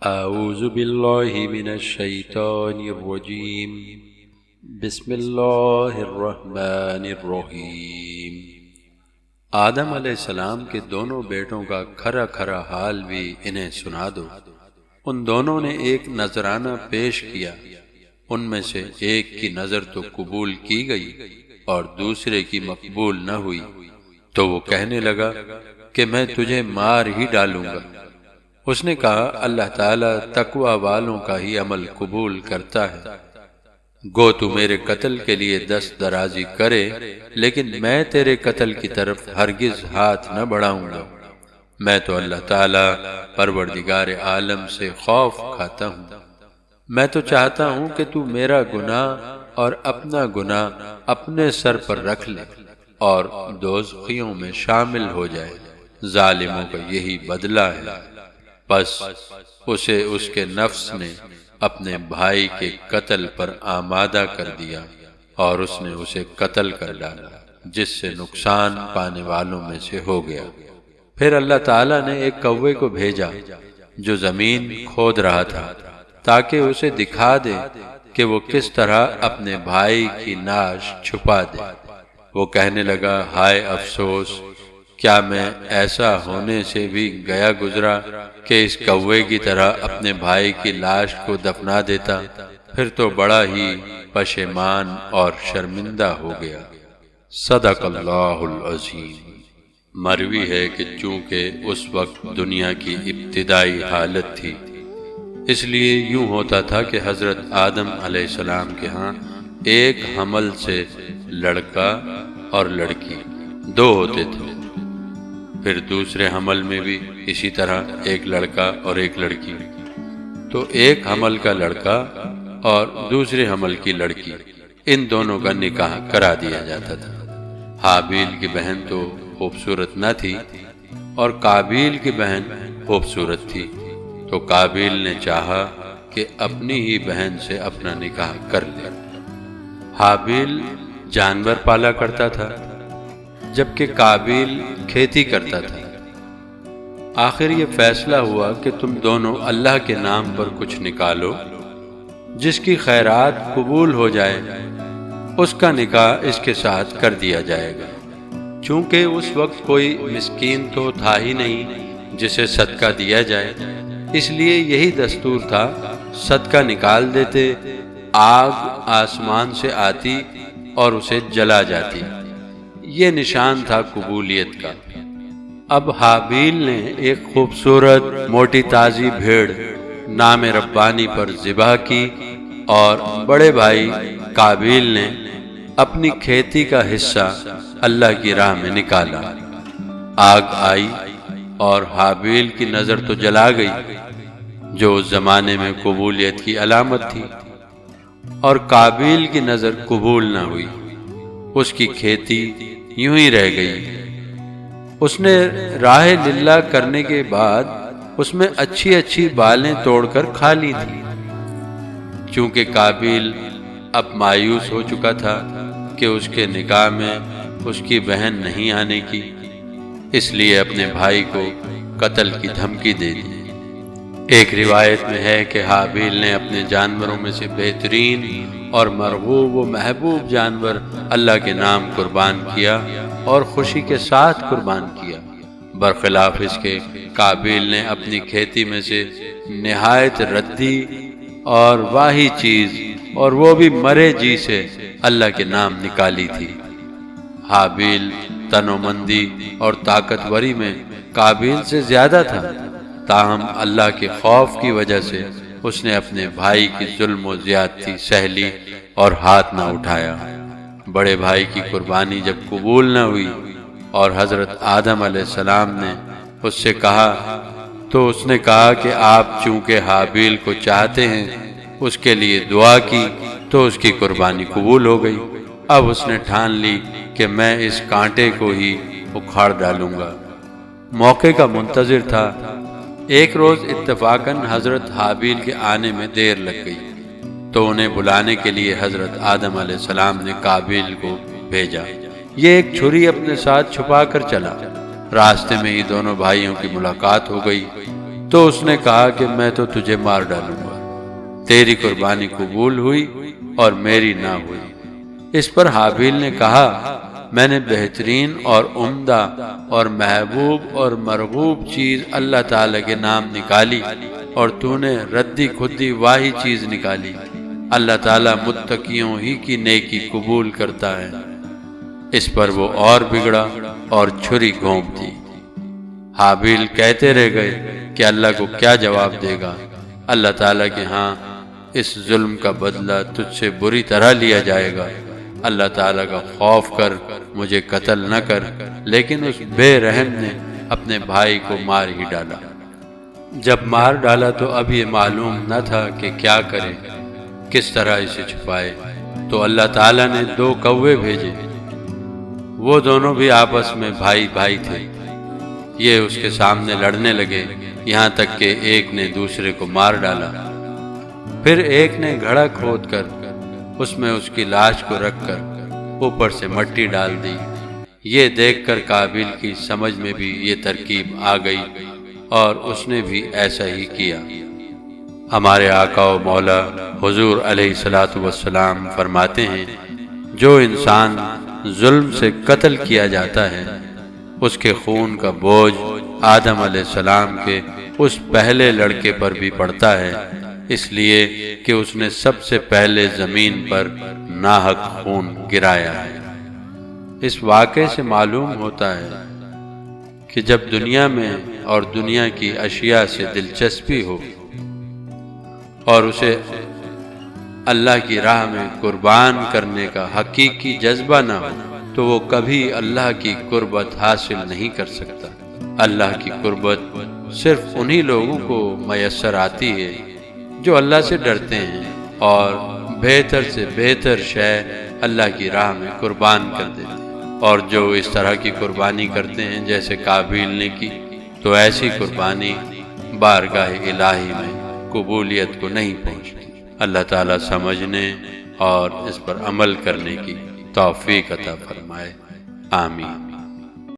اعوذ باللہ من الشیطان الرجیم بسم اللہ الرحمن الرحیم۔ آدم علیہ السلام کے دونوں بیٹوں کا کھرا کھرا حال بھی انہیں سنا دو۔ ان دونوں نے ایک نذرانہ پیش کیا، ان میں سے ایک کی نظر تو قبول کی گئی اور دوسرے کی مقبول نہ ہوئی، تو وہ کہنے لگا کہ میں تجھے مار ہی ڈالوں گا۔ اس نے کہا اللہ تعالیٰ تقوی والوں کا ہی عمل قبول کرتا ہے، گو تو میرے قتل کے لیے دست درازی کرے لیکن میں تیرے قتل کی طرف ہرگز ہاتھ نہ بڑھاؤں گا۔ میں تو اللہ تعالیٰ پروردگار عالم سے خوف کھاتا ہوں۔ میں تو چاہتا ہوں کہ تو میرا گناہ اور اپنا گناہ اپنے سر پر رکھ لے اور دوزخیوں میں شامل ہو جائے۔ ظالموں کا یہی بدلہ ہے۔ بس اسے اس کے نفس نے اپنے بھائی کے قتل پر آمادہ کر دیا اور اس نے اسے قتل کر ڈالا، جس سے نقصان پانے والوں میں سے ہو گیا۔ پھر اللہ تعالیٰ نے ایک کوے کو بھیجا جو زمین کھود رہا تھا تاکہ اسے دکھا دے کہ وہ کس طرح اپنے بھائی کی نعش چھپا دے۔ وہ کہنے لگا ہائے افسوس، کیا میں ایسا ہونے سے بھی گیا گزرا کہ اس کوے کی طرح اپنے بھائی کی لاش کو دفنا دیتا، پھر تو بڑا ہی پشیمان اور شرمندہ ہو گیا۔ صدق اللہ العظیم۔ مروی ہے کہ چونکہ اس وقت دنیا کی ابتدائی حالت تھی، اس لیے یوں ہوتا تھا کہ حضرت آدم علیہ السلام کے ہاں ایک حمل سے لڑکا اور لڑکی دو ہوتے تھے، پھر دوسرے حمل میں بھی اسی طرح ایک لڑکا اور ایک لڑکی، تو ایک حمل کا لڑکا اور دوسرے حمل کی لڑکی، ان دونوں کا نکاح کرا دیا جاتا تھا۔ حابیل کی بہن تو خوبصورت نہ تھی اور قابیل کی بہن خوبصورت تھی، تو قابیل نے چاہا کہ اپنی ہی بہن سے اپنا نکاح کر لے۔ حابیل جانور پالا کرتا تھا جبکہ قابیل کھیتی کرتا تھا۔ آخر یہ فیصلہ ہوا کہ تم دونوں اللہ کے نام پر کچھ نکالو، جس کی خیرات قبول ہو جائے اس کا نکاح اس کے ساتھ کر دیا جائے گا۔ چونکہ اس وقت کوئی مسکین تو تھا ہی نہیں جسے صدقہ دیا جائے، اس لیے یہی دستور تھا، صدقہ نکال دیتے، آگ آسمان سے آتی اور اسے جلا جاتی۔ یہ نشان تھا قبولیت کا۔ اب حابیل نے ایک خوبصورت موٹی تازی بھیڑ نام ربانی پر ذبح کی اور بڑے بھائی قابیل نے اپنی کھیتی کا حصہ اللہ کی راہ میں نکالا۔ آگ آئی اور حابیل کی نظر تو جلا گئی، جو اس زمانے میں قبولیت کی علامت تھی، اور قابیل کی نظر قبول نہ ہوئی، اس کی کھیتی یوں ہی رہ گئی۔ اس نے راہ للہ کرنے کے بعد اس میں اچھی اچھی بالیں توڑ کر کھا لی تھی۔ چونکہ قابیل اب مایوس ہو چکا تھا کہ اس کے نکاح میں اس کی بہن نہیں آنے کی، اس لیے اپنے بھائی کو قتل کی دھمکی دے دی۔ ایک روایت میں ہے کہ حابیل نے اپنے جانوروں میں سے بہترین اور مرغوب و محبوب جانور اللہ کے نام قربان کیا اور خوشی کے ساتھ قربان کیا، برخلاف اس کے قابیل نے اپنی کھیتی میں سے نہایت ردی اور واہی چیز، اور وہ بھی مرے جی سے، اللہ کے نام نکالی تھی۔ حابیل تنومندی اور طاقتوری میں قابیل سے زیادہ تھا، تاہم اللہ کے خوف کی وجہ سے اس نے اپنے بھائی کی ظلم و زیادتی سہ لی اور ہاتھ نہ اٹھایا۔ بڑے بھائی کی قربانی جب قبول نہ ہوئی اور حضرت آدم علیہ السلام نے اس سے کہا تو اس نے کہا کہ آپ چونکہ حابیل کو چاہتے ہیں، اس کے لیے دعا کی تو اس کی قربانی قبول ہو گئی۔ اب اس نے ٹھان لی کہ میں اس کانٹے کو ہی اکھاڑ ڈالوں گا۔ موقع کا منتظر تھا۔ ایک روز اتفاقاً حضرت حابیل کے آنے میں دیر لگ گئی، تو انہیں بلانے کے لیے حضرت آدم علیہ السلام نے قابیل کو بھیجا۔ یہ ایک چھری اپنے ساتھ چھپا کر چلا۔ راستے میں ہی دونوں بھائیوں کی ملاقات ہو گئی۔ تو اس نے کہا کہ میں تو تجھے مار ڈالوں گا، تیری قربانی قبول ہوئی اور میری نہ ہوئی۔ اس پر حابیل نے کہا میں نے بہترین اور عمدہ اور محبوب اور مرغوب چیز اللہ تعالیٰ کے نام نکالی اور تو نے ردی کھدی واہی چیز نکالی۔ اللہ تعالیٰ متقیوں ہی کی نیکی قبول کرتا ہے۔ اس پر وہ اور بگڑا اور چھری گھونپ دی۔ حابیل کہتے رہ گئے کہ اللہ کو کیا جواب دے گا۔ اللہ تعالیٰ کے ہاں اس ظلم کا بدلہ تجھ سے بری طرح لیا جائے گا۔ اللہ تعالیٰ کا خوف کر مجھے قتل نہ کر۔ لیکن اس بے رحم نے اپنے بھائی کو مار ہی ڈالا۔ جب مار ڈالا تو اب یہ معلوم نہ تھا کہ کیا کرے، کس طرح اسے چھپائے، تو اللہ تعالیٰ نے 2 کوے بھیجے۔ وہ دونوں بھی آپس میں بھائی بھائی تھے۔ یہ اس کے سامنے لڑنے لگے، یہاں تک کہ ایک نے دوسرے کو مار ڈالا۔ پھر ایک نے گھڑا کھود کر اس میں اس کی لاش کو رکھ کر اوپر سے مٹی ڈال دی۔ یہ دیکھ کر قابیل کی سمجھ میں بھی یہ ترکیب آ گئی اور اس نے بھی ایسا ہی کیا۔ ہمارے آقا و مولا حضور علیہ السلام فرماتے ہیں جو انسان ظلم سے قتل کیا جاتا ہے اس کے خون کا بوجھ آدم علیہ السلام کے اس پہلے لڑکے پر بھی پڑتا ہے، اس لیے کہ اس نے سب سے پہلے زمین پر ناحق خون گرایا ہے۔ اس واقعے سے معلوم ہوتا ہے کہ جب دنیا میں اور دنیا کی اشیاء سے دلچسپی ہو اور اسے اللہ کی راہ میں قربان کرنے کا حقیقی جذبہ نہ ہو تو وہ کبھی اللہ کی قربت حاصل نہیں کر سکتا۔ اللہ کی قربت صرف انہی لوگوں کو میسر آتی ہے جو اللہ سے ڈرتے ہیں اور بہتر سے بہتر شے اللہ کی راہ میں قربان کر دیتے ہیں، اور جو اس طرح کی قربانی کرتے ہیں جیسے قابیل نے کی، تو ایسی قربانی بارگاہ الہی میں قبولیت کو نہیں پہنچتی۔ اللہ تعالیٰ سمجھنے اور اس پر عمل کرنے کی توفیق عطا فرمائے، آمین۔